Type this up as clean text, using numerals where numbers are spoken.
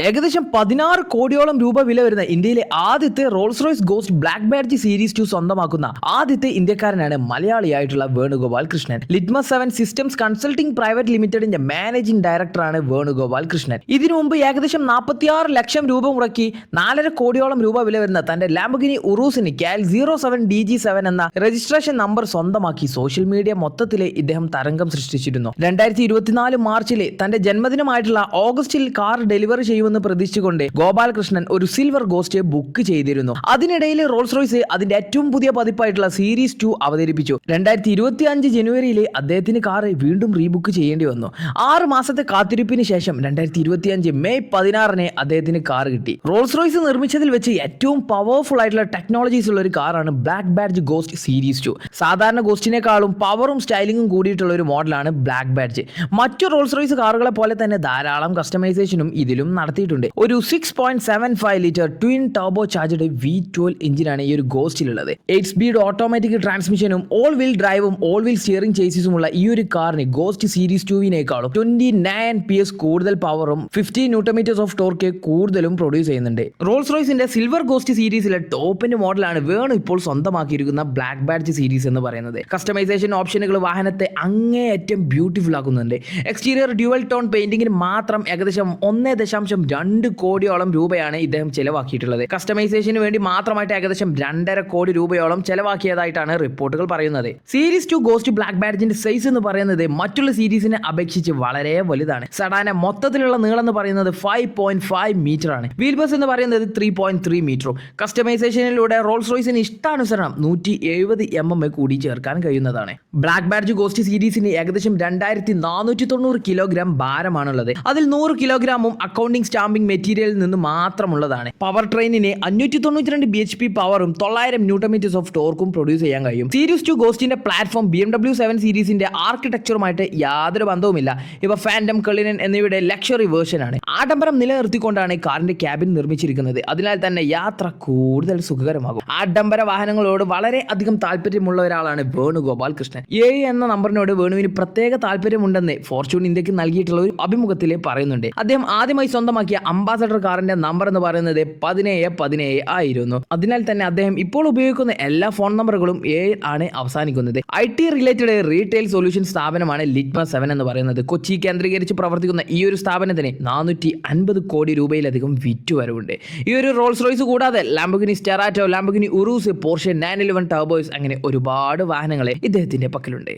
ഏകദേശം 16 കോടിയോളം രൂപ വില വരുന്ന ഇന്ത്യയിലെ ആദ്യത്തെ Rolls Royce Ghost Black Badge series 2 സ്വന്തമാക്കുന്ന ആദ്യത്തെ ഇന്ത്യക്കാരനാണ് മലയാളിയായിട്ടുള്ള Venugopal Krishnan. Litmus 7 systems consulting private ലിമിറ്റഡിന്റെ മാനേജിംഗ് ഡയറക്ടറാണ് വേണുഗോപാൽ കൃഷ്ണൻ. ഇതിനു മുമ്പ് ഏകദേശം 46 ലക്ഷം രൂപ മുടക്കി 4.5 കോടിയോളം രൂപ വില വരുന്ന തന്റെ ലാംബോർഗിനി ഉറൂസിന് CAL 07 DG7 എന്ന രജിസ്ട്രേഷൻ നമ്പർ സ്വന്തമാക്കി സോഷ്യൽ മീഡിയ മൊത്തത്തിലെ ഇദ്ദേഹം തരംഗം സൃഷ്ടിച്ചിരുന്നു. 2024 മാർച്ചിലെ തന്റെ ജന്മദിനമായിട്ടുള്ള ഓഗസ്റ്റിൽ കാർ ഡെലിവറി ചെയ്യുമെന്ന് പ്രതീക്ഷിച്ചുകൊണ്ട് ഗോപാലകൃഷ്ണൻ ഒരു സിൽവർ ഗോസ്റ്റ് ബുക്ക് ചെയ്തിരുന്നു. അതിനിടയിൽ റോൾസ് റോയ്സ് അതിന്റെ ഏറ്റവും പുതിയ പതിപ്പായിട്ടുള്ള സീരീസ് 2 അവതരിപ്പിച്ചു. 2025 ജനുവരിയിൽ അദ്ദേഹത്തിന് കാർ വീണ്ടും റീബുക്ക് ചെയ്യേണ്ടി വന്നു. 6 മാസത്തെ കാത്തിരിപ്പിന് ശേഷം 2025 മെയ് 16 അദ്ദേഹത്തിന് കാർ കിട്ടി. റോൾസ് റോയ്സ് നിർമ്മിച്ചതിൽ വെച്ച് ഏറ്റവും പവർഫുൾ ആയിട്ടുള്ള ടെക്നോളജീസ് ഉള്ള ഒരു കാറാണ് ബ്ലാക്ക് ബാഡ്ജ് ഗോസ്റ്റ് സീരീസ് 2. സാധാരണ ഗോസ്റ്റിനേക്കാളും പവറും സ്റ്റൈലിംഗും കൂടിയിട്ടുള്ള ഒരു മോഡലാണ് ബ്ലാക്ക് ബാഡ്ജ്. മറ്റു റോൾസ് റോയ്സ് കാറുകളെ പോലെ തന്നെ ധാരാളം കസ്റ്റമൈസേഷനും ഇതിലും നടത്തിയിട്ടുണ്ട്. ഒരു 6.75 litre twin turbo charged V12 എഞ്ചിനാണ് ഈ ഒരു ഗോസ്റ്റിലുള്ളത്. 8 സ്പീഡ് ഓട്ടോമാറ്റിക് ട്രാൻസ്മിഷനും ഓൾ വീൽ ഡ്രൈവും ഓൾ വീൽ സ്റ്റിയറിംഗ് ചേസിസുമുള്ള ഈ ഒരു കാറിന് ഗോസ്റ്റ് സീരീസ് 2വിനേക്കാളും 29 PS കൂടുതൽ പവറും 50 Nm ഓഫ് ടോർക്ക് കൂടുതലും പ്രൊഡ്യൂസ് ചെയ്യുന്നുണ്ട്. റോൾസ് റോയ്സിന്റെ സിൽവർ ഗോസ്റ്റ് സീരീസിലെ ടോപ്പിന്റെ മോഡലാണ് വേണു ഇപ്പോൾ സ്വന്തമാക്കിയിരിക്കുന്ന ബ്ലാക്ക് ബാഡ്ജ് സീരീസ് എന്ന് പറയുന്നത്. കസ്റ്റമൈസേഷൻ ഓപ്ഷനുകൾ വാഹനത്തെ അങ്ങേയറ്റം ബ്യൂട്ടിഫുൾ ആക്കുന്നുണ്ട്. എക്സ്റ്റീരിയർ ഡ്യുവൽ ടോൺ പെയിന്റിംഗിന് മാത്രം ഏകദേശം 1.2 കോടിയോളം രൂപയാണ് ഇദ്ദേഹം ചെലവാക്കിയിട്ടുള്ളത്. കസ്റ്റമൈസേഷന് വേണ്ടി മാത്രമായിട്ട് ഏകദേശം 2.5 കോടി രൂപയോളം ചെലവാക്കിയതായിട്ടാണ് റിപ്പോർട്ടുകൾ പറയുന്നത്. സീരീസ് 2 ഗോസ്റ്റ് ബ്ലാക്ക് ബാഡ്ജിന്റെ സൈസ് എന്ന് പറയുന്നത് മറ്റുള്ള സീരീസിനെ അപേക്ഷിച്ച് വളരെ വലുതാണ്. സഡാന മൊത്തത്തിലുള്ള നീളം എന്ന് പറയുന്നത് 5.5 മീറ്റർ ആണ്. വീൽ ബസ് എന്ന് പറയുന്നത് 3.3 മീറ്ററും. കസ്റ്റമൈസേഷനിലൂടെ റോൾസ് റോയ്സിന് ഇഷ്ടാനുസരണം 170 mm കൂടി ചേർക്കാൻ കഴിയുന്നതാണ്. ബ്ലാക്ക് ബാഡ്ജ് ഗോസ്റ്റ് സീരീസിന് ഏകദേശം 2490 കിലോഗ്രാം ഭാരമാണുള്ളത്. അതിൽ 100 കിലോഗ്രാമും അക്കൗണ്ടിംഗ് സ്റ്റാമ്പിംഗ് മെറ്റീരിയലിൽ നിന്ന് മാത്രമുള്ളതാണ്. പവർ ട്രെയിനിന് 592 bhp പവറും 900 Nm ഓഫ് ടോർക്കും പ്രൊഡ്യൂസ് ചെയ്യാൻ കഴിയും. സീരീസ് 2 ഗോസ്റ്റിന്റെ പ്ലാറ്റ്ഫോം BMW 7 സീരീസിന്റെ ആർക്കിടെക്ചറുമായിട്ട് യാതൊരു ബന്ധവുമില്ല. ഇവ ഫാൻഡം, കള്ളിനൻ എന്നിവയുടെ ലക്ഷറി വേർഷൻ ആണ്. ആഡംബരം നിലനിർത്തിക്കൊണ്ടാണ് കാറിന്റെ ക്യാബിൻ നിർമ്മിച്ചിരിക്കുന്നത്. അതിനാൽ തന്നെ യാത്ര കൂടുതൽ സുഖകരമാകും. ആഡംബര വാഹനങ്ങളോട് വളരെ അധികം താല്പര്യമുള്ള ഒരാളാണ് വേണുഗോപാൽ കൃഷ്ണൻ. 7 എന്ന നമ്പറിനോട് വേണുവിന് പ്രത്യേക താല്പര്യമുണ്ടെന്ന് ഫോർച്യൂൺ ഇന്ത്യക്ക് നൽകിയിട്ടുള്ള ഒരു അഭിമുഖത്തിൽ പറയുന്നുണ്ട്. അദ്ദേഹം ആദ്യമായി സ്വന്തമാക്കിയ അംബാസഡർ കാറിന്റെ നമ്പർ എന്ന് പറയുന്നത് 1717 ആയിരുന്നു. അതിനാൽ തന്നെ അദ്ദേഹം ഇപ്പോൾ ഉപയോഗിക്കുന്ന എല്ലാ ഫോൺ നമ്പറുകളും 7 ആണ് അവസാനിക്കുന്നത്. IT റിലേറ്റഡ് റീറ്റെയിൽ സൊല്യൂഷൻ സ്ഥാപനമാണ് ലിറ്റ്മസ് 7 എന്ന് പറയുന്നത്. കൊച്ചി കേന്ദ്രീകരിച്ച് പ്രവർത്തിക്കുന്ന ഈ ഒരു സ്ഥാപനത്തിന് 450 കോടി രൂപയിലധികം വിറ്റുവരവുണ്ട്. ഈ ഒരു റോൾസ് റോയ്സ് കൂടാതെ ലാംബോർഗിനി സ്റ്റെറാറ്റോ, ലാംബോർഗിനി ഉറൂസ്, പോർഷെ 911 ടർബോസ് അങ്ങനെ ഒരുപാട് വാഹനങ്ങളെ ഇദ്ദേഹത്തിന്റെ പക്കലുണ്ട്.